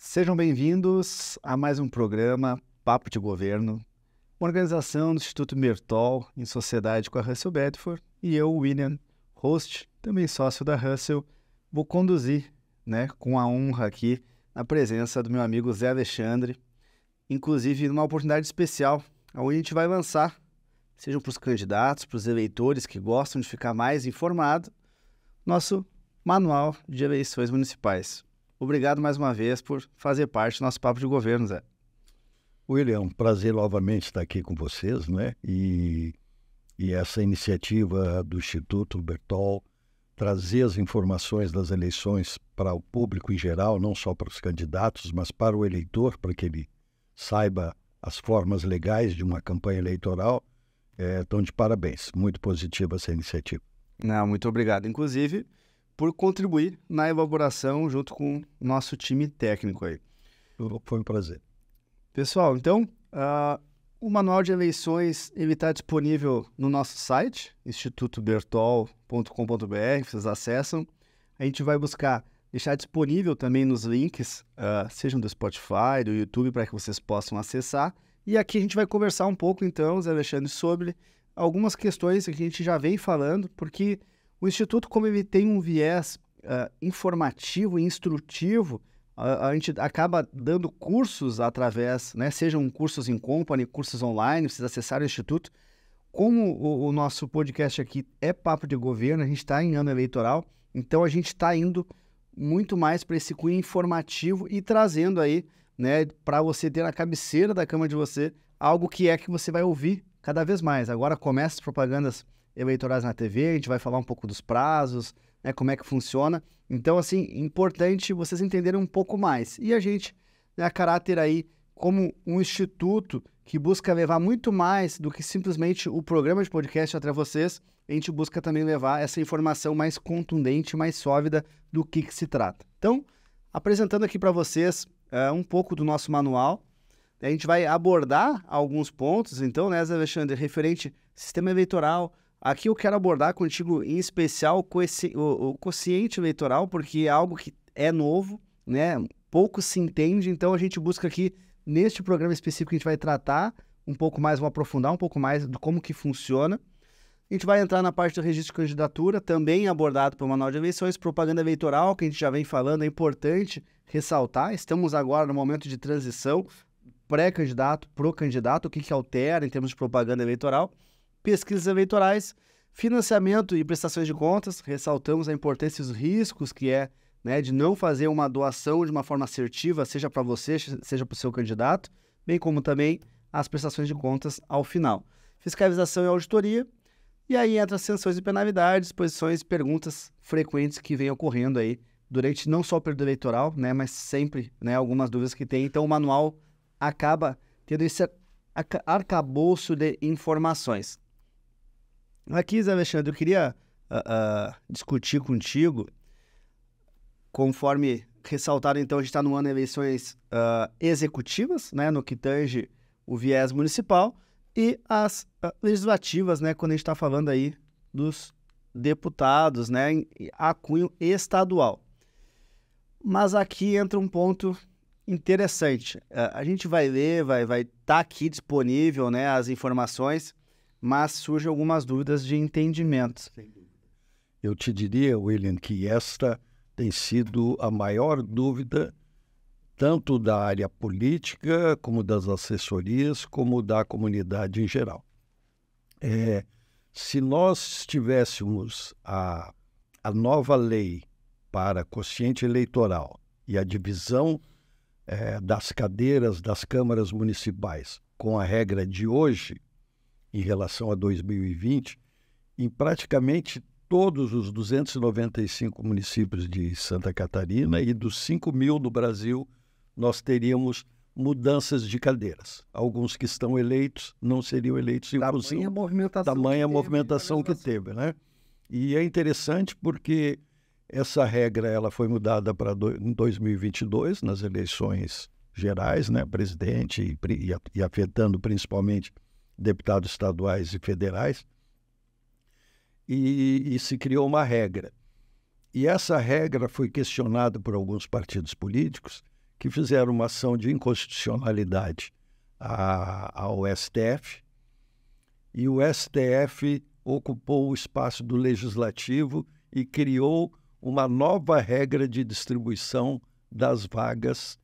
Sejam bem-vindos a mais um programa Papo de Governo, uma organização do Instituto Bertol, em sociedade com a Russell Bedford, e eu, William, host, também sócio da Russell, vou conduzir, com a honra aqui, na presença do meu amigo Zé Alexandre, inclusive numa oportunidade especial, onde a gente vai lançar, sejam para os candidatos, para os eleitores que gostam de ficar mais informados, nosso Manual de Eleições Municipais. Obrigado mais uma vez por fazer parte do nosso Papo de Governo, Zé. William, prazer novamente estar aqui com vocês, né? E essa iniciativa do Instituto Bertol, trazer as informações das eleições para o público em geral, não só para os candidatos, mas para o eleitor, para que ele saiba as formas legais de uma campanha eleitoral, estão de parabéns. Muito positiva essa iniciativa. Não, muito obrigado. Inclusive, por contribuir na elaboração junto com o nosso time técnico aí. Foi um prazer. Pessoal, então, o Manual de Eleições está disponível no nosso site, institutobertol.com.br, vocês acessam. A gente vai buscar deixar disponível também nos links, sejam do Spotify, do YouTube, para que vocês possam acessar. E aqui a gente vai conversar um pouco, então, Zé Alexandre, sobre algumas questões que a gente já vem falando, porque o Instituto, como ele tem um viés informativo e instrutivo, a gente acaba dando cursos através, sejam cursos in company, cursos online, vocês acessarem o Instituto. Como o nosso podcast aqui é Papo de Governo, a gente está em ano eleitoral, então a gente está indo muito mais para esse cunho informativo e trazendo aí, para você ter na cabeceira da cama de você, algo que você vai ouvir cada vez mais. Agora começa as propagandas eleitorais na TV, a gente vai falar um pouco dos prazos, como é que funciona. Então, assim, importante vocês entenderem um pouco mais. E a gente, a caráter aí, como um instituto que busca levar muito mais do que simplesmente o programa de podcast até vocês, a gente busca também levar essa informação mais contundente, mais sólida do que se trata. Então, apresentando aqui para vocês um pouco do nosso manual, a gente vai abordar alguns pontos, então, Zé Alexandre, referente ao sistema eleitoral. Aqui eu quero abordar contigo, em especial, o quociente eleitoral, porque é algo que é novo, pouco se entende, então a gente busca aqui, neste programa específico, a gente vai tratar um pouco mais, vamos aprofundar um pouco mais de como que funciona. A gente vai entrar na parte do registro de candidatura, também abordado pelo Manual de Eleições, propaganda eleitoral, que a gente já vem falando, é importante ressaltar, estamos agora no momento de transição, pré-candidato, pro-candidato, o que altera em termos de propaganda eleitoral. Pesquisas eleitorais, financiamento e prestações de contas, ressaltamos a importância e os riscos que de não fazer uma doação de uma forma assertiva, seja para você, seja para o seu candidato, bem como também as prestações de contas ao final. Fiscalização e auditoria, e aí entra sanções e penalidades, posições e perguntas frequentes que vêm ocorrendo aí durante não só o período eleitoral, mas sempre algumas dúvidas que tem. Então o manual acaba tendo esse arcabouço de informações. Aqui, Zé Alexandre, eu queria discutir contigo, conforme ressaltaram, então, a gente está no ano de eleições executivas, no que tange o viés municipal, e as legislativas, quando a gente está falando aí dos deputados, a cunho estadual. Mas aqui entra um ponto interessante. A gente vai ler, vai estar aqui disponível, as informações, mas surgem algumas dúvidas de entendimento. Sem dúvida. Eu te diria, William, que esta tem sido a maior dúvida, tanto da área política, como das assessorias, como da comunidade em geral. Se nós tivéssemos a nova lei para quociente eleitoral e a divisão das cadeiras das câmaras municipais com a regra de hoje, em relação a 2020, em praticamente todos os 295 municípios de Santa Catarina e dos 5.000 do Brasil, nós teríamos mudanças de cadeiras. Alguns que estão eleitos não seriam eleitos em função tamanha movimentação que teve, E é interessante porque essa regra ela foi mudada em 2022, nas eleições gerais, presidente e afetando principalmente deputados estaduais e federais, e se criou uma regra. E essa regra foi questionada por alguns partidos políticos que fizeram uma ação de inconstitucionalidade ao STF, e o STF ocupou o espaço do Legislativo e criou uma nova regra de distribuição das vagas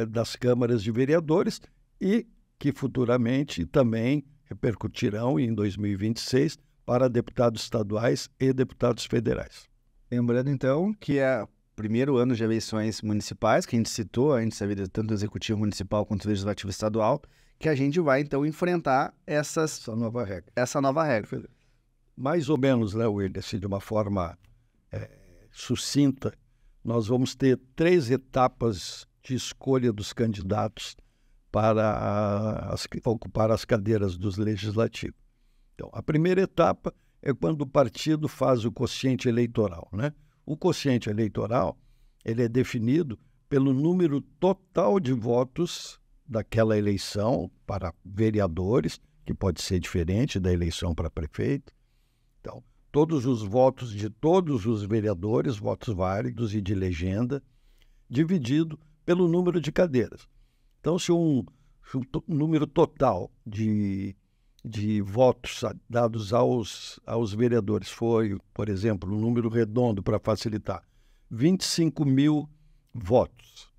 das câmaras de vereadores e que futuramente também repercutirão em 2026 para deputados estaduais e deputados federais. Lembrando, então, que é o primeiro ano de eleições municipais, que a gente citou antes, a vida tanto do Executivo Municipal quanto do Legislativo Estadual, que a gente vai, então, enfrentar essa nova regra. Mais ou menos, né, William, assim, de uma forma sucinta, nós vamos ter 3 etapas de escolha dos candidatos para ocupar as cadeiras dos legislativos. Então, a primeira etapa é quando o partido faz o quociente eleitoral, né? O quociente eleitoral, ele é definido pelo número total de votos daquela eleição para vereadores, que pode ser diferente da eleição para prefeito. Então, todos os votos de todos os vereadores, votos válidos e de legenda, dividido pelo número de cadeiras. Então, se um número total de votos dados aos vereadores foi, por exemplo, um número redondo para facilitar, 25 mil votos,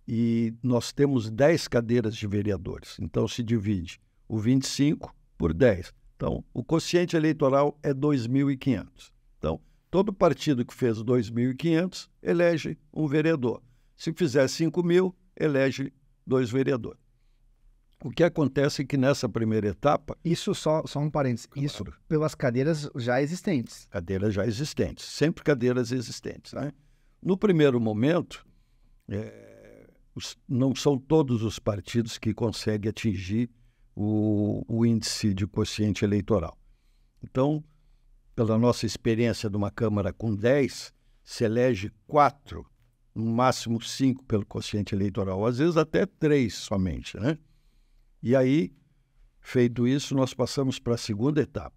e nós temos 10 cadeiras de vereadores, então se divide o 25 por 10. Então, o quociente eleitoral é 2.500. Então, todo partido que fez 2.500 elege um vereador. Se fizer 5.000, elege 2 vereadores. O que acontece é que nessa primeira etapa... Isso só um parênteses. Claro. Isso pelas cadeiras já existentes. Cadeiras já existentes. Sempre cadeiras existentes, né? No primeiro momento, não são todos os partidos que conseguem atingir o índice de quociente eleitoral. Então, pela nossa experiência de uma Câmara com 10, se elege 4, no máximo 5 pelo quociente eleitoral, às vezes até 3 somente, né? E aí, feito isso, nós passamos para a segunda etapa.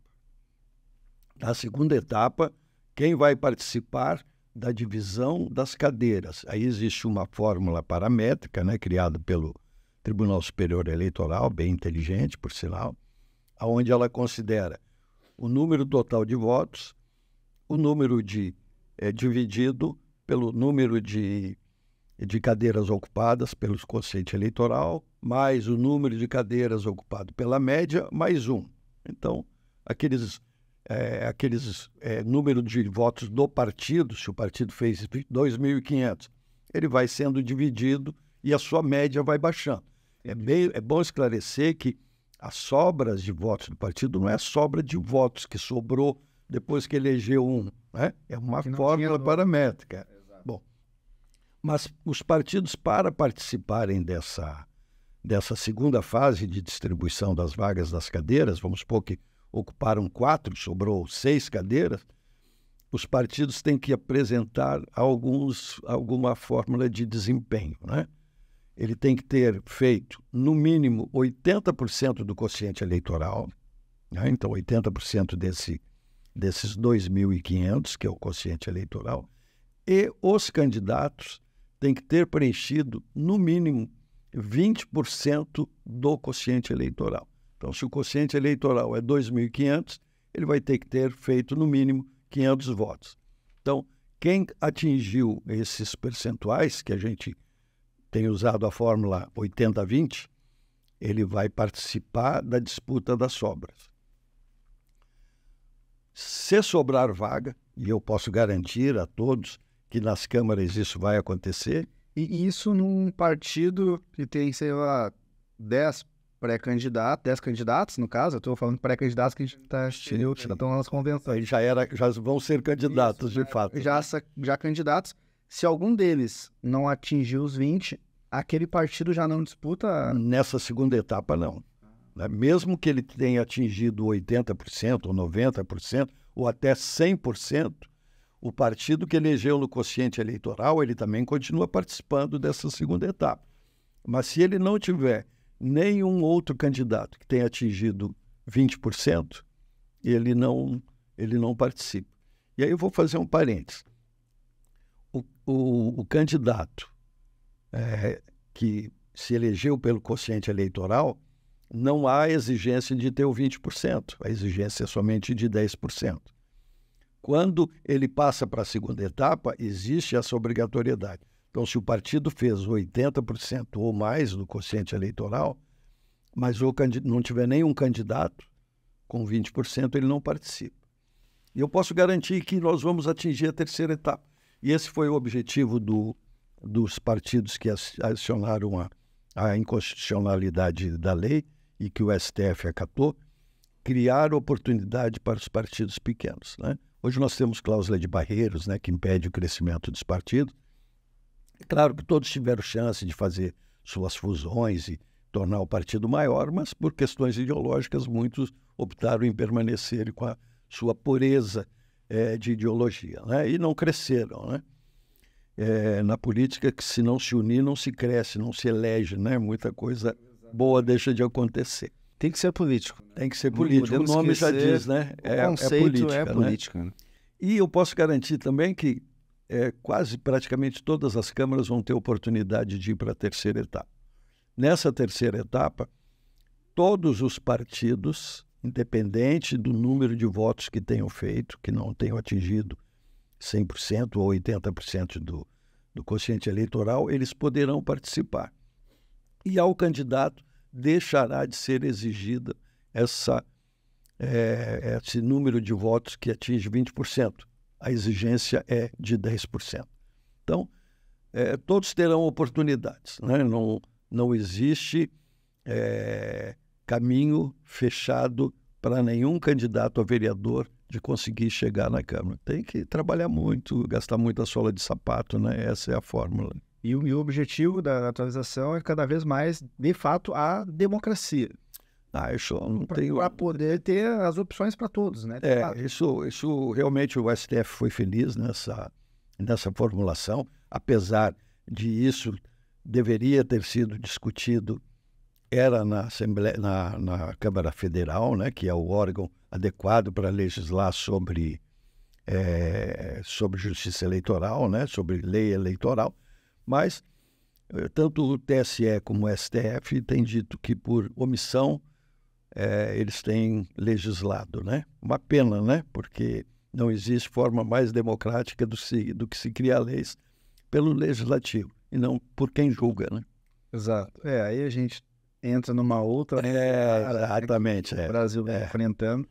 Na segunda etapa, quem vai participar da divisão das cadeiras? Aí existe uma fórmula paramétrica, né, criada pelo Tribunal Superior Eleitoral, bem inteligente, por sinal, onde ela considera o número total de votos, o número dividido pelo número de cadeiras ocupadas pelo quociente eleitoral, mais o número de cadeiras ocupado pela média, mais 1. Então, aqueles número de votos do partido, se o partido fez 2.500, ele vai sendo dividido e a sua média vai baixando. É bom esclarecer que as sobras de votos do partido não é a sobra de votos que sobrou depois que elegeu um, né? É uma fórmula paramétrica. Bom, mas os partidos, para participarem dessa segunda fase de distribuição das vagas das cadeiras, vamos supor que ocuparam 4, sobrou 6 cadeiras, os partidos têm que apresentar alguma fórmula de desempenho, né? Ele tem que ter feito, no mínimo, 80% do quociente eleitoral, né? Então 80% desses 2.500, que é o quociente eleitoral, e os candidatos têm que ter preenchido, no mínimo, 20% do quociente eleitoral. Então, se o quociente eleitoral é 2.500, ele vai ter que ter feito, no mínimo, 500 votos. Então, quem atingiu esses percentuais, que a gente tem usado a fórmula 80-20, ele vai participar da disputa das sobras. Se sobrar vaga, e eu posso garantir a todos que nas câmaras isso vai acontecer. E isso num partido que tem, sei lá, 10 pré-candidatos, 10 candidatos, no caso, eu estou falando pré-candidatos que a gente já estão nas convenções. Já vão ser candidatos, isso, de fato. Já candidatos. Se algum deles não atingir os 20, aquele partido já não disputa? Nessa segunda etapa, não. Mesmo que ele tenha atingido 80%, ou 90%, ou até 100%, o partido que elegeu no quociente eleitoral, ele também continua participando dessa segunda etapa. Mas se ele não tiver nenhum outro candidato que tenha atingido 20%, ele não participa. E aí eu vou fazer um parênteses. O candidato que se elegeu pelo quociente eleitoral, não há exigência de ter o 20%, a exigência é somente de 10%. Quando ele passa para a segunda etapa, existe essa obrigatoriedade. Então, se o partido fez 80% ou mais do quociente eleitoral, mas não tiver nenhum candidato com 20%, ele não participa. E eu posso garantir que nós vamos atingir a terceira etapa. E esse foi o objetivo dos partidos que acionaram a inconstitucionalidade da lei e que o STF acatou, criar oportunidade para os partidos pequenos, né? Hoje nós temos cláusula de barreiras, né, que impede o crescimento dos partidos. É claro que todos tiveram chance de fazer suas fusões e tornar o partido maior, mas por questões ideológicas muitos optaram em permanecer com a sua pureza de ideologia, né? E não cresceram, né? Na política, que se não se unir, não se cresce, não se elege, né? Muita coisa boa deixa de acontecer. Tem que ser político. Tem que ser político. O nome já diz, né? O conceito é política. Né? E eu posso garantir também que quase praticamente todas as câmaras vão ter oportunidade de ir para a terceira etapa. Nessa terceira etapa, todos os partidos, independente do número de votos que tenham feito, que não tenham atingido 100% ou 80% do quociente eleitoral, eles poderão participar. E ao candidato deixará de ser exigida esse número de votos que atinge 20%. A exigência é de 10%. Então, todos terão oportunidades, né? Não existe caminho fechado para nenhum candidato a vereador de conseguir chegar na Câmara. Tem que trabalhar muito, gastar muita sola de sapato, né? Essa é a fórmula. E o objetivo da atualização é cada vez mais, de fato, a democracia. Isso não tenho... Para poder ter as opções para todos, né? Isso realmente o STF foi feliz nessa formulação, apesar de isso deveria ter sido discutido, era na Assembleia, na Câmara Federal, né, que é o órgão adequado para legislar sobre justiça eleitoral, né, sobre lei eleitoral, mas tanto o TSE como o STF têm dito que por omissão eles têm legislado, né? Uma pena, né? Porque não existe forma mais democrática do que se criar leis pelo legislativo e não por quem julga, né? Exato. Aí a gente entra numa outra... exatamente. O Brasil enfrentando,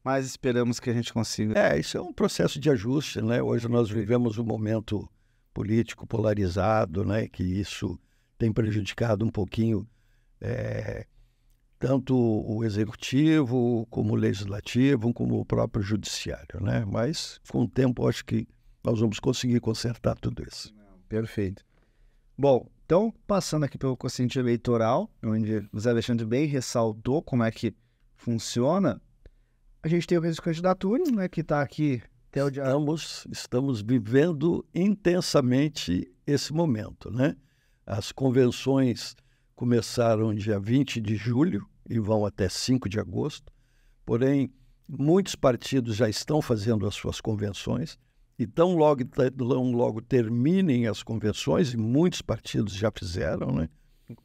mas esperamos que a gente consiga... Isso é um processo de ajuste, né? Hoje nós vivemos um momento político polarizado, né? Que isso tem prejudicado um pouquinho tanto o executivo, como o legislativo, como o próprio judiciário, né? Mas com o tempo acho que nós vamos conseguir consertar tudo isso. Perfeito. Bom, então passando aqui pelo quociente eleitoral, onde o Zé Alexandre bem ressaltou como é que funciona, a gente tem o registro de candidaturas, né? Que está aqui até o dia... Estamos vivendo intensamente esse momento, né? As convenções começaram dia 20 de julho e vão até 5 de agosto. Porém, muitos partidos já estão fazendo as suas convenções e tão logo terminem as convenções, e muitos partidos já fizeram, né?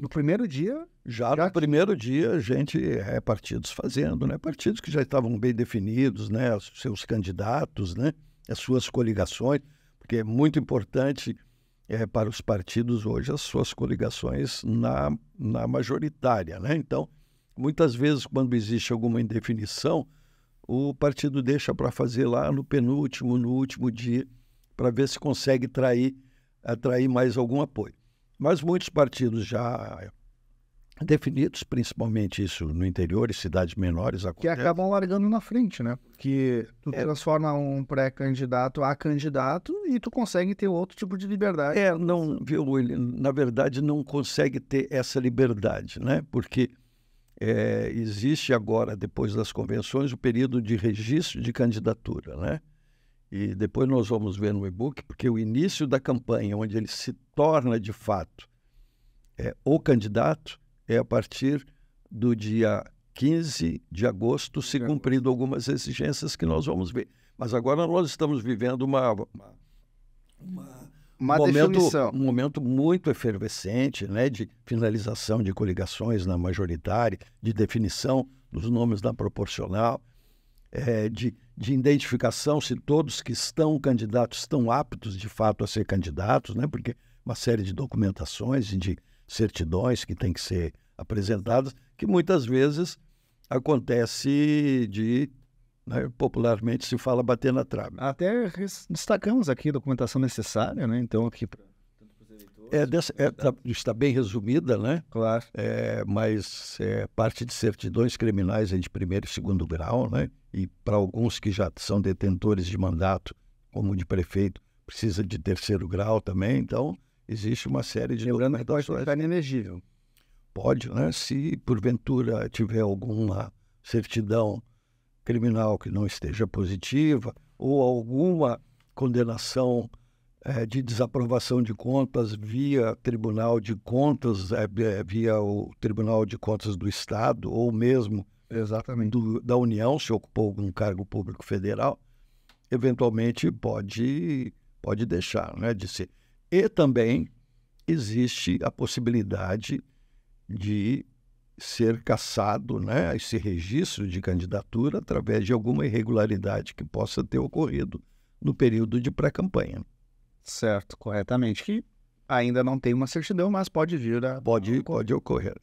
No primeiro dia? No primeiro dia, a gente partidos fazendo, né? Partidos que já estavam bem definidos, né? Os seus candidatos, né? As suas coligações, porque é muito importante para os partidos hoje as suas coligações na majoritária, né? Então, muitas vezes, quando existe alguma indefinição, o partido deixa para fazer lá no penúltimo, no último dia, para ver se consegue atrair mais algum apoio. Mas muitos partidos já definidos, principalmente isso no interior e cidades menores, que acabam largando na frente, né? Que tu transforma um pré-candidato a candidato e tu consegue ter outro tipo de liberdade. Na verdade, não consegue ter essa liberdade, né? Porque existe agora, depois das convenções, o período de registro de candidatura, né? E depois nós vamos ver no e-book, porque o início da campanha, onde ele se torna de fato o candidato, é a partir do dia 15 de agosto, se cumprindo algumas exigências que nós vamos ver. Mas agora nós estamos vivendo uma definição. Um momento muito efervescente, né, de finalização de coligações na majoritária, de definição dos nomes da proporcional, de identificação se todos que estão candidatos estão aptos de fato a ser candidatos, né, porque uma série de documentações e de certidões que têm que ser apresentadas, que muitas vezes acontece né, popularmente se fala bater na trave. Até destacamos aqui a documentação necessária, né? Então, aqui para os eleitores. Está bem resumida, né? Claro. Mas parte de certidões criminais é de primeiro e segundo grau, né? E para alguns que já são detentores de mandato, como de prefeito, precisa de terceiro grau também. Então, existe uma série de Lembrando que pode documentações. ficar inelegível. Pode, né? Se porventura tiver alguma certidão criminal que não esteja positiva ou alguma condenação de desaprovação de contas via Tribunal de Contas, via o Tribunal de Contas do Estado ou mesmo Exatamente. da União, se ocupou algum cargo público federal, eventualmente pode deixar, né, de ser. E também existe a possibilidade de ser cassado, né, esse registro de candidatura através de alguma irregularidade que possa ter ocorrido no período de pré-campanha. Certo, corretamente. Que ainda não tem uma certidão, mas pode vir a... Pode ocorrer.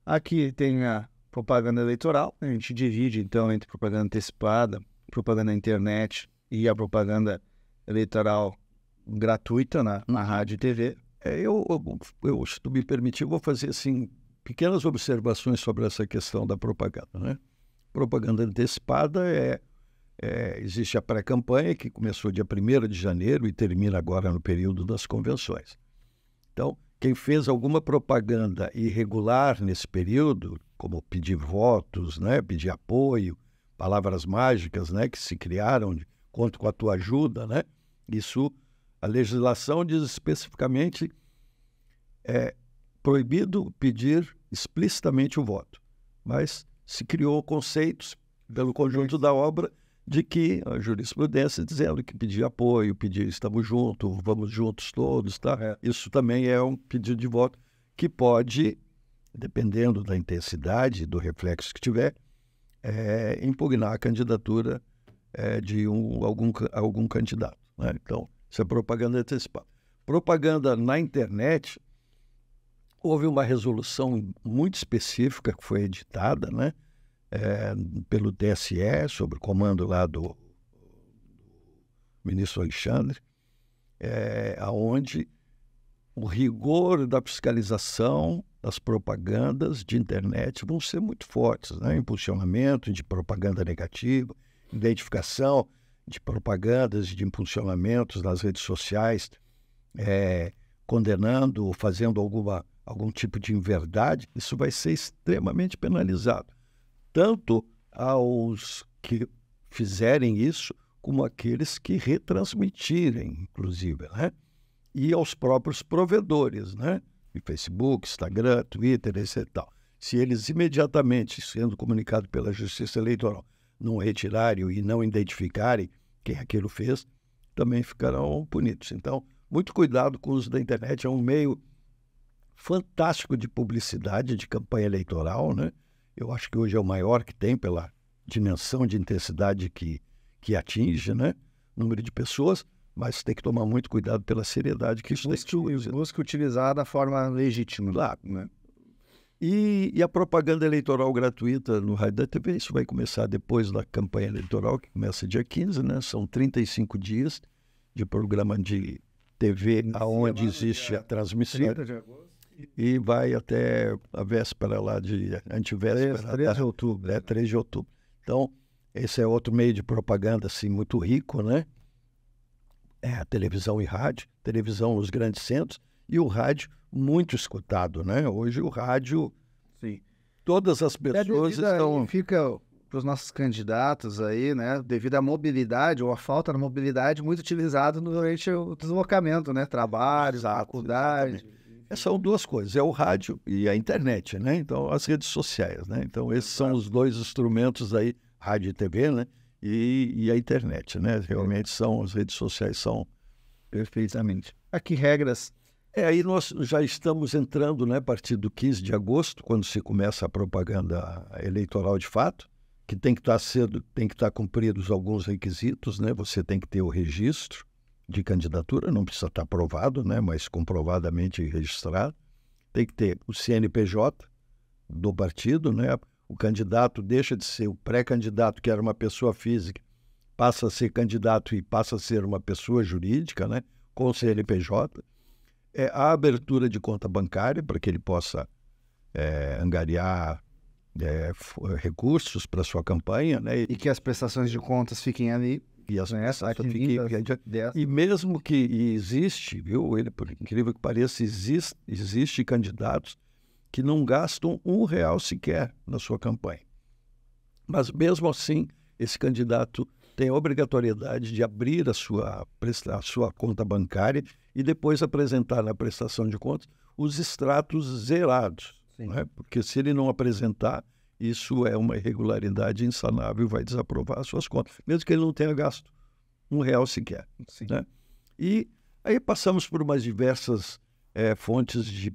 Aqui tem a propaganda eleitoral. A gente divide, então, entre propaganda antecipada, propaganda na internet e a propaganda eleitoral gratuita na rádio e TV. Se tu me permitir, vou fazer, assim, pequenas observações sobre essa questão da propaganda, né? Propaganda antecipada existe a pré-campanha, que começou dia 1º de janeiro e termina agora no período das convenções. Então, quem fez alguma propaganda irregular nesse período, como pedir votos, né, pedir apoio, palavras mágicas, né, que se criaram, conto com a tua ajuda, né? Isso, a legislação diz especificamente proibido pedir explicitamente o voto, mas se criou conceitos pelo conjunto da obra de que a jurisprudência dizendo que pedir apoio, pedir estamos juntos, vamos juntos todos, tá? Isso também é um pedido de voto que pode, dependendo da intensidade, do reflexo que tiver, impugnar a candidatura de algum candidato, né? Então, isso é propaganda antecipada. Propaganda na internet, houve uma resolução muito específica que foi editada, né, pelo TSE, sob o comando lá do ministro Alexandre, onde o rigor da fiscalização das propagandas de internet vão ser muito fortes, né? Impulsionamento de propaganda negativa, identificação de propagandas de impulsionamentos nas redes sociais, condenando, fazendo algum tipo de inverdade, isso vai ser extremamente penalizado. Tanto aos que fizerem isso, como aqueles que retransmitirem, inclusive, né? E aos próprios provedores, né? De Facebook, Instagram, Twitter, etc. Tal. Se eles imediatamente, sendo comunicados pela Justiça Eleitoral, não retirarem e não identificarem quem aquilo fez, também ficarão punidos. Então, muito cuidado com o uso da internet, é um meio fantástico de publicidade, de campanha eleitoral, né? Eu acho que hoje é o maior que tem pela dimensão de intensidade que atinge, né? Número de pessoas, mas tem que tomar muito cuidado pela seriedade que isso busca utilizar da forma legítima. Claro, né? E a propaganda eleitoral gratuita no rádio da TV, isso vai começar depois da campanha eleitoral, que começa dia 15, né? São 35 dias de programa de TV aonde existe a transmissão. 30 de agosto. E vai até a véspera lá antivéspera. 3 de outubro. 3 de outubro. Então, esse é outro meio de propaganda, assim, muito rico, né? A televisão e rádio. Televisão nos grandes centros e o rádio muito escutado, né? Hoje o rádio, sim, todas as pessoas estão... Fica para os nossos candidatos aí, né? Devido à mobilidade ou à falta de mobilidade muito utilizado durante o deslocamento, né? Trabalho, faculdade... Exatamente. São duas coisas, é o rádio e a internet, né? Então, as redes sociais, né? Então, esses são os dois instrumentos aí, rádio e TV, né? E a internet, né? Realmente as redes sociais são Perfeitamente. Aqui regras. Aí nós já estamos entrando, né, a partir do 15 de agosto, quando se começa a propaganda eleitoral de fato, que tem que estar cumpridos alguns requisitos, né? Você tem que ter o registro de candidatura, não precisa estar aprovado, né, mas comprovadamente registrado. Tem que ter o CNPJ do partido, né? O candidato deixa de ser o pré-candidato, que era uma pessoa física, passa a ser candidato e passa a ser uma pessoa jurídica, né, com o CNPJ. A abertura de conta bancária para que ele possa angariar recursos para sua campanha, né? E que as prestações de contas fiquem ali. E as prestações e mesmo que existe, viu? Por incrível que pareça, existe candidatos que não gastam R$1 sequer na sua campanha. Mas mesmo assim, esse candidato tem a obrigatoriedade de abrir a sua conta bancária e depois apresentar na prestação de contas os extratos zerados. Né? Porque se ele não apresentar, isso é uma irregularidade insanável e vai desaprovar as suas contas, mesmo que ele não tenha gasto R$1 sequer. Né? E aí passamos por umas diversas fontes de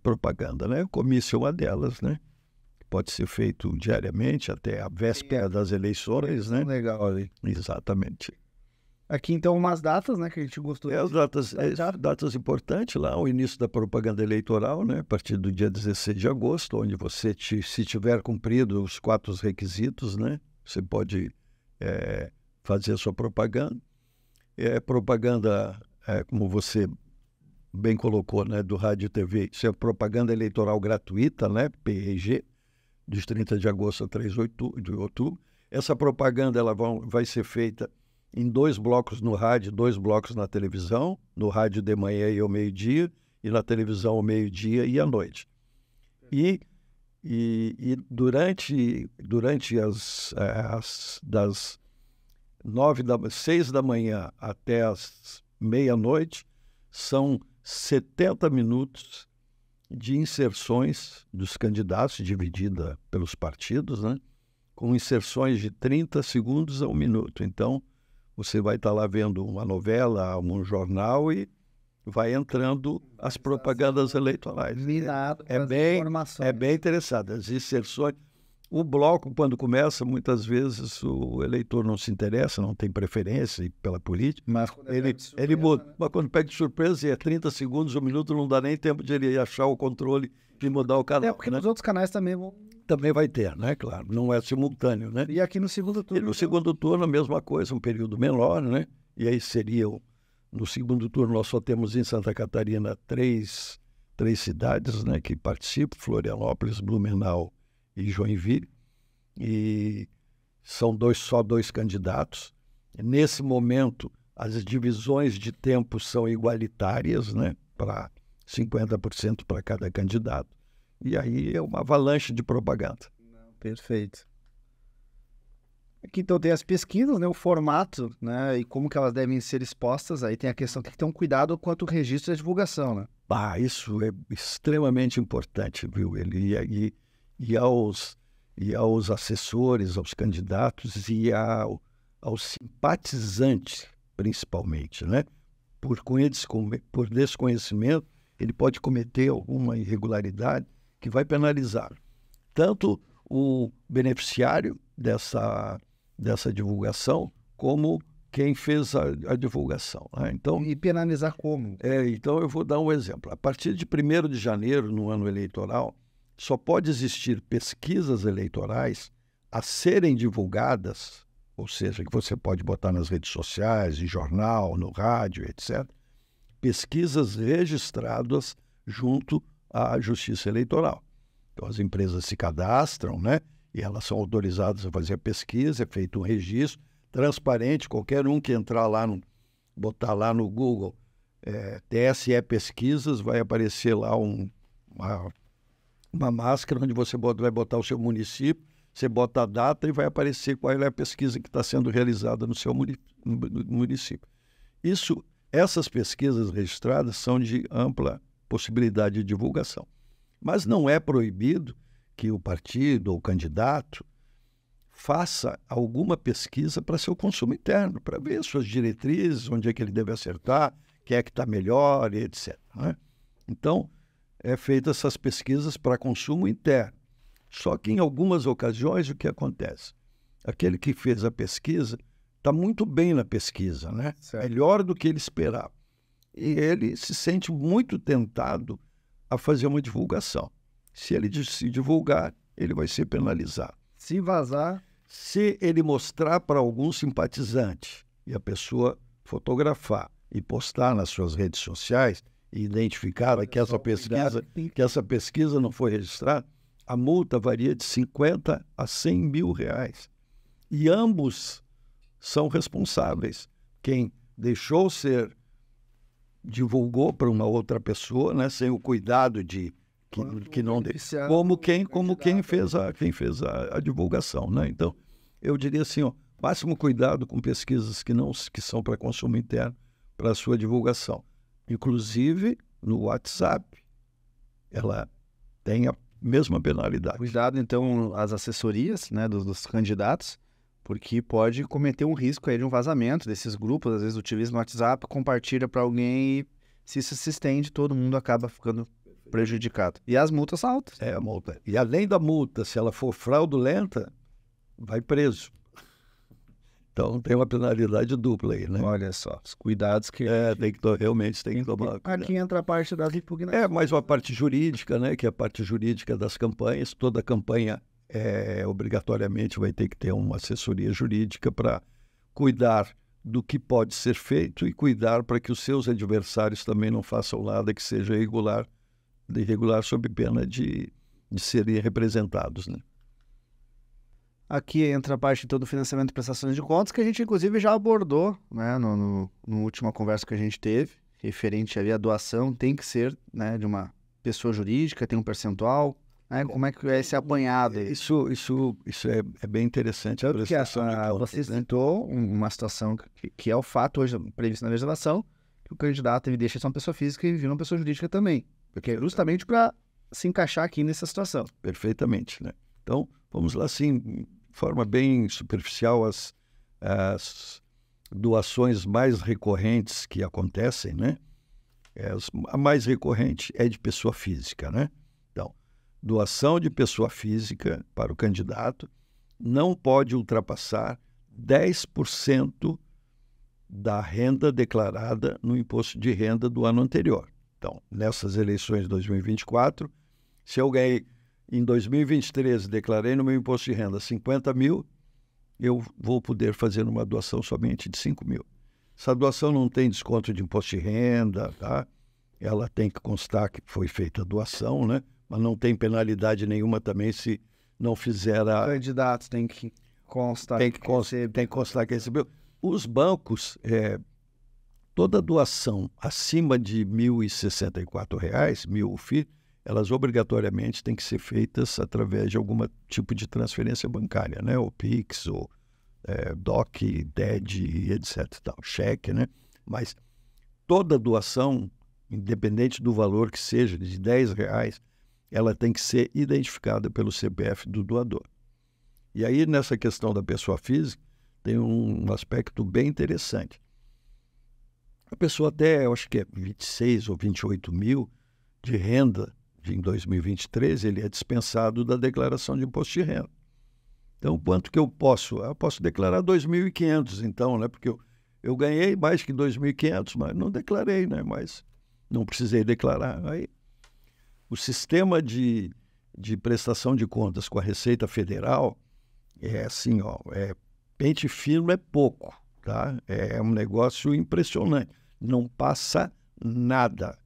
propaganda. Né? O comício é uma delas, né? Pode ser feito diariamente até a véspera das eleições, né? Legal ali. Exatamente. Aqui, então, umas datas, né, que a gente gostou. As datas importantes lá, o início da propaganda eleitoral, né? A partir do dia 16 de agosto, onde você, se tiver cumprido os 4 requisitos, né? Você pode fazer a sua propaganda. Propaganda, como você bem colocou, né, do rádio e TV, isso é propaganda eleitoral gratuita, né? PEG. Dos 30 de agosto a 3 de outubro. Essa propaganda vai ser feita em 2 blocos no rádio, 2 blocos na televisão, no rádio de manhã e ao meio-dia, e na televisão ao meio-dia e à noite. E durante das 6 da manhã até as meia-noite, são 70 minutos de inserções dos candidatos, dividida pelos partidos, né? Com inserções de 30 segundos a 1 minuto. Então, você vai estar lá vendo uma novela, um jornal e vai entrando as propagandas eleitorais. É bem interessante. As inserções... O bloco, quando começa, muitas vezes o eleitor não se interessa, não tem preferência pela política. Mas ele muda. Né? Mas quando pega de surpresa, é 30 segundos, 1 minuto, não dá nem tempo de ele achar o controle e mudar o canal. Porque né? nos outros canais também vão... Também vai ter, né? Claro, não é simultâneo, né? E aqui no segundo turno? E no segundo turno, a mesma coisa, um período menor, né? E aí no segundo turno, nós só temos em Santa Catarina 3 cidades, né, que participam, Florianópolis, Blumenau e Joinville, e são só 2 candidatos. Nesse momento, as divisões de tempo são igualitárias, né, para 50% para cada candidato. E aí é uma avalanche de propaganda. Perfeito. Aqui então tem as pesquisas, né, o formato, né, e como que elas devem ser expostas. Aí tem a questão que tem que ter um cuidado quanto ao registro e a divulgação, né? Isso é extremamente importante, viu? E aos assessores, aos candidatos e aos simpatizantes, principalmente, né? Por desconhecimento, ele pode cometer alguma irregularidade que vai penalizar tanto o beneficiário dessa divulgação como quem fez a divulgação. Né? Então, e penalizar como? Então, eu vou dar um exemplo. A partir de 1º de janeiro, no ano eleitoral, só pode existir pesquisas eleitorais a serem divulgadas, ou seja, que você pode botar nas redes sociais, em jornal, no rádio, etc., pesquisas registradas junto à Justiça Eleitoral. Então, as empresas se cadastram, né? E elas são autorizadas a fazer a pesquisa, é feito um registro transparente, qualquer um que entrar lá, botar lá no Google TSE Pesquisas, vai aparecer lá uma máscara onde você vai botar o seu município, você bota a data e vai aparecer qual é a pesquisa que está sendo realizada no seu município. Essas pesquisas registradas são de ampla possibilidade de divulgação. Mas não é proibido que o partido ou o candidato faça alguma pesquisa para seu consumo interno, para ver suas diretrizes, onde é que ele deve acertar, quem é que está melhor, etc. Né? Então, é feita essas pesquisas para consumo interno. Só que em algumas ocasiões o que acontece? Aquele que fez a pesquisa está muito bem na pesquisa, né? Melhor do que ele esperava. E ele se sente muito tentado a fazer uma divulgação. Se ele se divulgar, ele vai ser penalizado. Se vazar... Se ele mostrar para algum simpatizante e a pessoa fotografar e postar nas suas redes sociais e identificar que essa pesquisa não foi registrada, a multa varia de 50 a 100 mil reais. E ambos são responsáveis. Quem deixou ser, divulgou para uma outra pessoa, né, sem o cuidado de que não como quem fez a divulgação, né? Então, eu diria assim, ó, máximo cuidado com pesquisas que são para consumo interno, para a sua divulgação. Inclusive, no WhatsApp, ela tem a mesma penalidade. Cuidado, então, as assessorias, né, dos candidatos, porque pode cometer um risco aí de um vazamento desses grupos, às vezes utiliza no WhatsApp, compartilha para alguém e se isso se estende, todo mundo acaba ficando prejudicado. E as multas são altas. A multa. E além da multa, se ela for fraudulenta, vai preso. Então tem uma penalidade dupla aí, né? Olha só, os cuidados que... realmente tem que tomar cuidado. Aqui entra a parte das impugnações. Mais uma parte jurídica, né? Que é a parte jurídica das campanhas. Toda campanha obrigatoriamente vai ter que ter uma assessoria jurídica para cuidar do que pode ser feito e cuidar para que os seus adversários também não façam nada que seja irregular sob pena de serem representados, né? Aqui entra a parte então, do financiamento de prestações de contas, que a gente inclusive já abordou, né, no última conversa que a gente teve, referente ali à doação, tem que ser, né, de uma pessoa jurídica, tem um percentual, né, como é que é esse apanhado aí? Isso é bem interessante. Tanto que você citou uma situação que é o fato hoje previsto na legislação, que o candidato ele deixa de ser uma pessoa física e vira uma pessoa jurídica também, porque é justamente para se encaixar aqui nessa situação. Perfeitamente, né? Então, vamos lá, assim, de forma bem superficial, as doações mais recorrentes que acontecem, né? A mais recorrente é de pessoa física, né? Então, doação de pessoa física para o candidato não pode ultrapassar 10% da renda declarada no imposto de renda do ano anterior. Então, nessas eleições de 2024, se eu ganhei em 2023, declarei no meu imposto de renda 50 mil, eu vou poder fazer uma doação somente de 5 mil. Essa doação não tem desconto de imposto de renda, tá? Ela tem que constar que foi feita a doação, né? Mas não tem penalidade nenhuma também se não fizer a... Candidatos tem que constar tem que constar que recebeu. Os bancos, toda doação acima de R$ 1.064, 1.000 FII, elas obrigatoriamente têm que ser feitas através de algum tipo de transferência bancária, né? Ou Pix, ou DOC, DED, etc. Tal, cheque, né? Mas toda doação, independente do valor que seja, de R$10, ela tem que ser identificada pelo CPF do doador. E aí, nessa questão da pessoa física, tem um aspecto bem interessante. A pessoa até, eu acho que é 26 ou 28 mil de renda em 2023, ele é dispensado da declaração de imposto de renda. Então, quanto que eu posso? Eu posso declarar 2.500, então, né? Porque eu ganhei mais que 2.500, mas não declarei, né? Mas não precisei declarar. Aí, o sistema de prestação de contas com a Receita Federal é assim, ó, pente fino é pouco, tá? É um negócio impressionante. Não passa nada.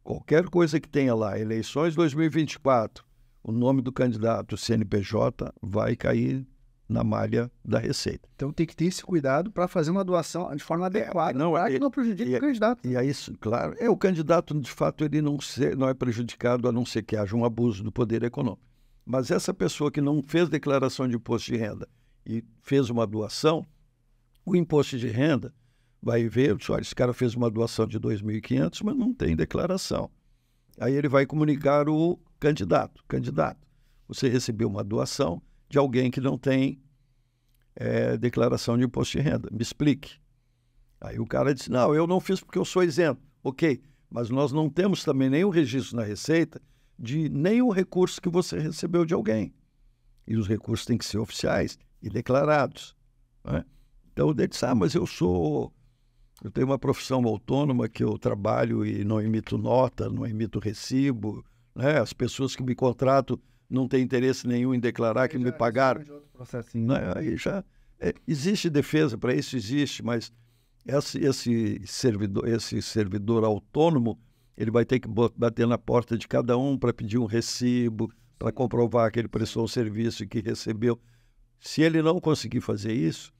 Qualquer coisa que tenha lá, eleições 2024, o nome do candidato, o CNPJ, vai cair na malha da Receita. Então tem que ter esse cuidado para fazer uma doação de forma adequada, para que não prejudique o candidato. E aí, claro, o candidato, de fato, ele não é prejudicado, a não ser que haja um abuso do poder econômico. Mas essa pessoa que não fez declaração de imposto de renda e fez uma doação, o imposto de renda vai ver, olha, esse cara fez uma doação de 2.500, mas não tem declaração. Aí ele vai comunicar o candidato. Candidato, você recebeu uma doação de alguém que não tem declaração de imposto de renda. Me explique. Aí o cara disse, não, eu não fiz porque eu sou isento. Ok, mas nós não temos também nenhum registro na Receita de nenhum recurso que você recebeu de alguém. E os recursos têm que ser oficiais e declarados. Né? Então ele disse, mas eu tenho uma profissão autônoma que eu trabalho e não emito nota, não emito recibo, né? As pessoas que me contratam não têm interesse nenhum em declarar que me pagaram. Né? Aí já existe defesa para isso, existe, mas esse servidor autônomo, ele vai ter que bater na porta de cada um para pedir um recibo, para comprovar que ele prestou um serviço e que recebeu. Se ele não conseguir fazer isso,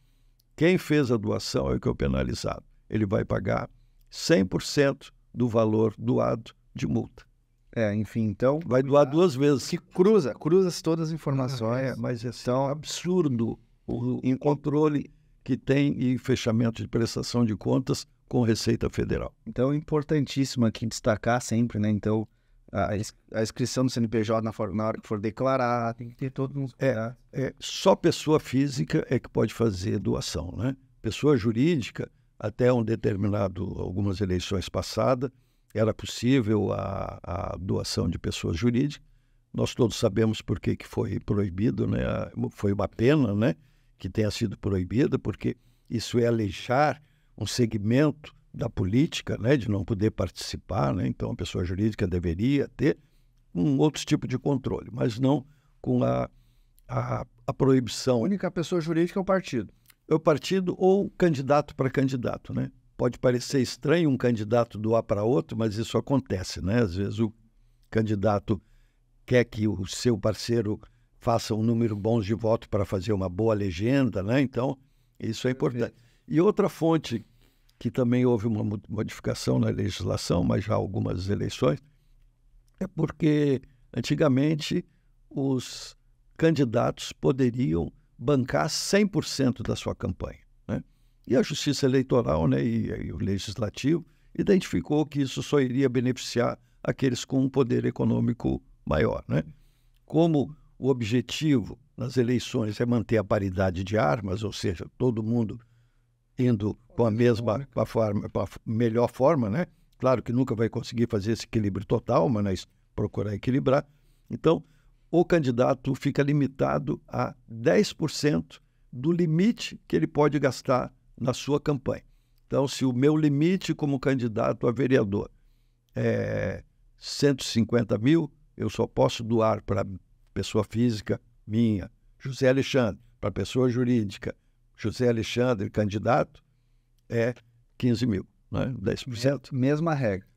quem fez a doação é o que é o penalizado. Ele vai pagar 100% do valor doado de multa. Enfim, então... Vai doar 2 vezes. Que cruza todas as informações. Mas é então, absurdo o controle que tem e fechamento de prestação de contas com Receita Federal. Então, é importantíssimo aqui destacar sempre, né? Então, a inscrição do CNPJ na hora que for declarar, tem que ter todos uns cuidados. Só pessoa física é que pode fazer doação, né? Pessoa jurídica, até algumas eleições passadas, era possível a doação de pessoas jurídicas. Nós todos sabemos por que foi proibido, né? Foi uma pena, né, que tenha sido proibida, porque isso é aleijar um segmento da política, né, de não poder participar, né? Então a pessoa jurídica deveria ter um outro tipo de controle, mas não com a proibição. A única pessoa jurídica é o partido. É o partido ou candidato para candidato, né? Pode parecer estranho um candidato doar para outro, mas isso acontece, né? Às vezes o candidato quer que o seu parceiro faça um número bom de votos para fazer uma boa legenda, né? Então, isso é importante. E outra fonte que também houve uma modificação na legislação, mas já algumas eleições, é porque antigamente os candidatos poderiam bancar 100% da sua campanha, né? E a Justiça Eleitoral, né, e o Legislativo identificou que isso só iria beneficiar aqueles com um poder econômico maior, né? Como o objetivo nas eleições é manter a paridade de armas, ou seja, todo mundo indo com a melhor forma, né? Claro que nunca vai conseguir fazer esse equilíbrio total, mas procurar equilibrar. Então, o candidato fica limitado a 10% do limite que ele pode gastar na sua campanha. Então, se o meu limite como candidato a vereador é 150 mil, eu só posso doar para pessoa física minha, José Alexandre, para pessoa jurídica, José Alexandre, candidato, é 15 mil, né? 10%. Mesma regra.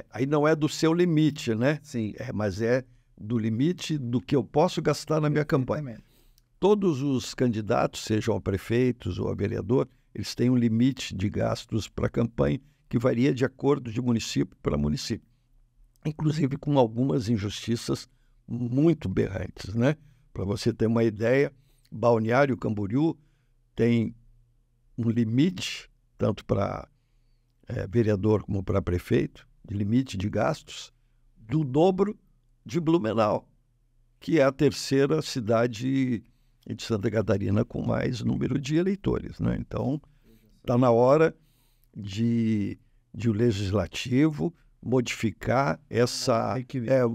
Aí não é do seu limite, né? Sim. Mas é do limite do que eu posso gastar na minha campanha. Todos os candidatos, sejam a prefeitos ou a vereador, eles têm um limite de gastos para a campanha que varia de acordo de município para município. Inclusive com algumas injustiças muito berrantes, né? Para você ter uma ideia, Balneário Camboriú tem um limite, tanto para vereador como para prefeito, de limite de gastos, do dobro de Blumenau, que é a terceira cidade de Santa Catarina com mais número de eleitores, né? Então, está na hora de o Legislativo modificar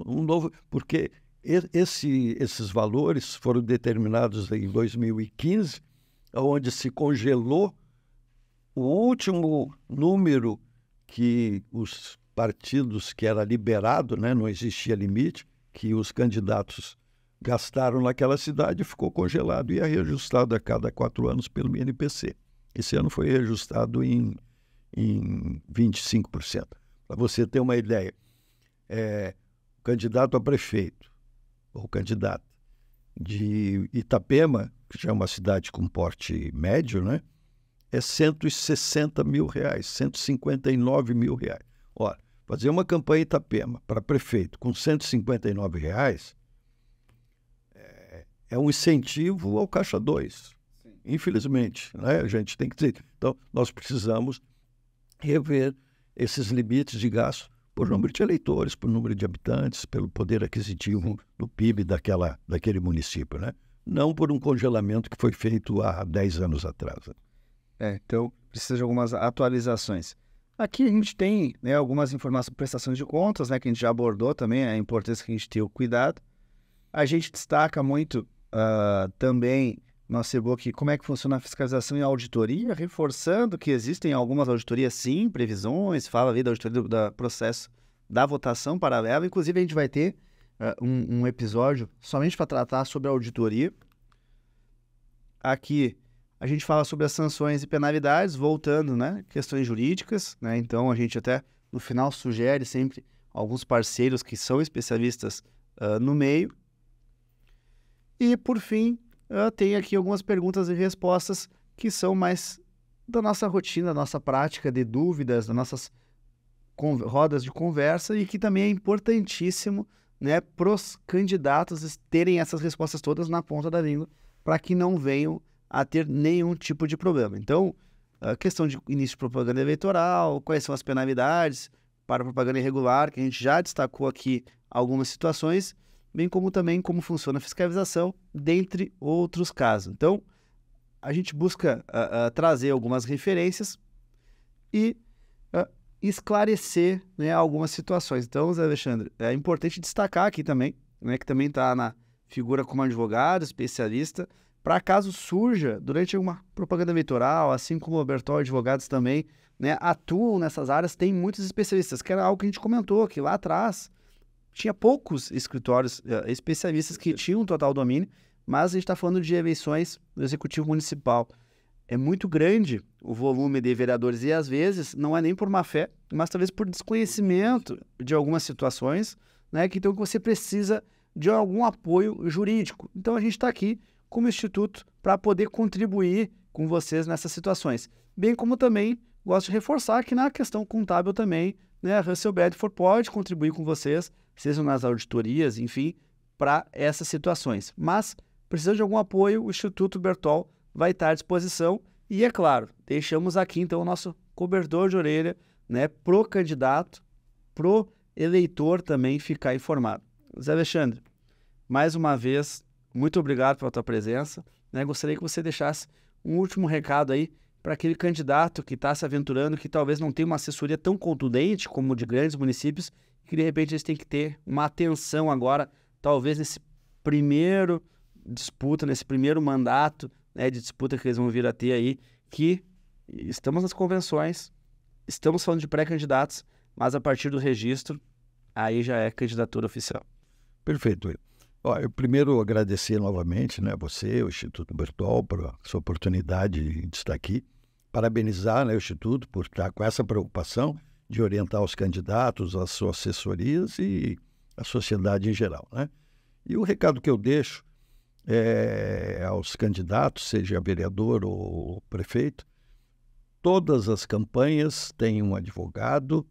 um novo... Porque esses valores foram determinados em 2015, onde se congelou o último número que os partidos, que era liberado, né, não existia limite, que os candidatos gastaram naquela cidade, ficou congelado e é reajustado a cada 4 anos pelo INPC. Esse ano foi reajustado em 25%. Para você ter uma ideia, o candidato a prefeito, ou candidata de Itapema, que já é uma cidade com porte médio, né, é R$160 mil, R$159 mil. Ora, fazer uma campanha em Itapema para prefeito com R$159 é um incentivo ao Caixa 2. Infelizmente, né? A gente tem que dizer. Então, nós precisamos rever esses limites de gasto por número de eleitores, por número de habitantes, pelo poder aquisitivo do PIB daquele município, né? não por um congelamento que foi feito há 10 anos atrás. Então precisa de algumas atualizações. Aqui a gente tem, né, algumas informações, prestações de contas, né, que a gente já abordou também, a importância que a gente tem o cuidado. A gente destaca muito também nosso e-book como é que funciona a fiscalização e a auditoria, reforçando que existem algumas auditorias, sim, previsões, fala ali da auditoria do processo da votação paralela. Inclusive, a gente vai ter um episódio somente para tratar sobre a auditoria. Aqui a gente fala sobre as sanções e penalidades, voltando, né, questões jurídicas, né? Então, a gente até no final sugere sempre alguns parceiros que são especialistas no meio. E, por fim, tem aqui algumas perguntas e respostas que são mais da nossa rotina, da nossa prática de dúvidas, das nossas rodas de conversa e que também é importantíssimo, né, para os candidatos terem essas respostas todas na ponta da língua para que não venham a ter nenhum tipo de problema. Então, a questão de início de propaganda eleitoral, quais são as penalidades para propaganda irregular, que a gente já destacou aqui algumas situações, bem como também como funciona a fiscalização, dentre outros casos. Então, a gente busca trazer algumas referências e esclarecer, né, algumas situações. Então, Zé Alexandre, é importante destacar aqui também, né, que também está na figura como advogado, especialista, para caso surja durante uma propaganda eleitoral, assim como o Bertol Advogados também, né, atuam nessas áreas, tem muitos especialistas, que era algo que a gente comentou, que lá atrás tinha poucos escritórios especialistas que tinham total domínio, mas a gente está falando de eleições do Executivo Municipal. É muito grande o volume de vereadores e, às vezes, não é nem por má fé, mas talvez por desconhecimento de algumas situações, né, que então você precisa de algum apoio jurídico. Então, a gente está aqui como instituto para poder contribuir com vocês nessas situações. Bem como também gosto de reforçar que na questão contábil também, né, a Russell Bradford pode contribuir com vocês, sejam nas auditorias, enfim, para essas situações. Mas, precisando de algum apoio, o Instituto Bertol vai estar à disposição. E, é claro, deixamos aqui, então, o nosso cobertor de orelha, né, pro candidato, pro eleitor também ficar informado. Zé Alexandre, mais uma vez, muito obrigado pela tua presença, né? Gostaria que você deixasse um último recado aí para aquele candidato que está se aventurando, que talvez não tenha uma assessoria tão contundente como de grandes municípios, que de repente eles têm que ter uma atenção agora, talvez nesse primeiro disputa, nesse primeiro mandato, né, de disputa que eles vão vir a ter aí, que estamos nas convenções, estamos falando de pré-candidatos, mas a partir do registro, aí já é candidatura oficial. Perfeito. Eu primeiro agradecer novamente, né, você, o Instituto Bertol, por essa oportunidade de estar aqui. Parabenizar, né, o Instituto por estar com essa preocupação de orientar os candidatos, as suas assessorias e a sociedade em geral, né? E o recado que eu deixo aos candidatos, seja vereador ou prefeito, todas as campanhas têm um advogado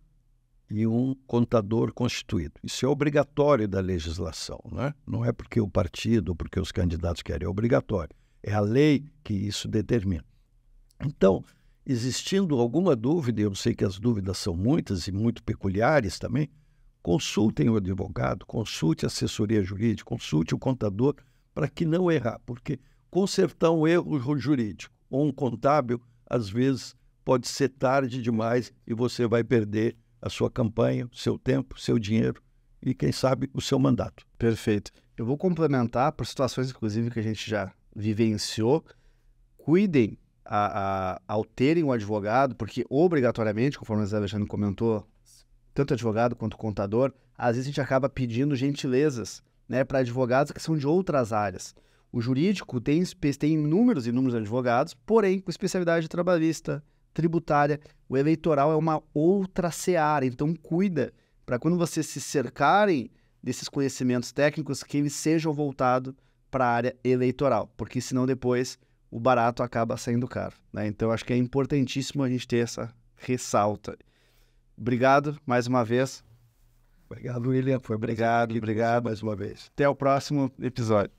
e um contador constituído. Isso é obrigatório da legislação, né? Não é porque o partido ou porque os candidatos querem, é obrigatório. É a lei que isso determina. Então, existindo alguma dúvida, eu sei que as dúvidas são muitas e muito peculiares também, consultem o advogado, consulte a assessoria jurídica, consulte o contador para que não errar, porque consertar um erro jurídico ou um contábil, às vezes, pode ser tarde demais e você vai perder a sua campanha, o seu tempo, o seu dinheiro e, quem sabe, o seu mandato. Perfeito. Eu vou complementar por situações, inclusive, que a gente já vivenciou. Cuidem ao terem um advogado, porque obrigatoriamente, conforme o Zé Alexandre comentou, tanto advogado quanto contador, às vezes a gente acaba pedindo gentilezas, né, para advogados que são de outras áreas. O jurídico tem inúmeros e inúmeros advogados, porém com especialidade trabalhista, tributária. O eleitoral é uma outra seara, então cuida para quando vocês se cercarem desses conhecimentos técnicos que eles sejam voltados para a área eleitoral, porque senão depois o barato acaba saindo caro, né? Então acho que é importantíssimo a gente ter essa ressalta. Obrigado mais uma vez. Obrigado, William. Foi obrigado mais uma vez. Até o próximo episódio.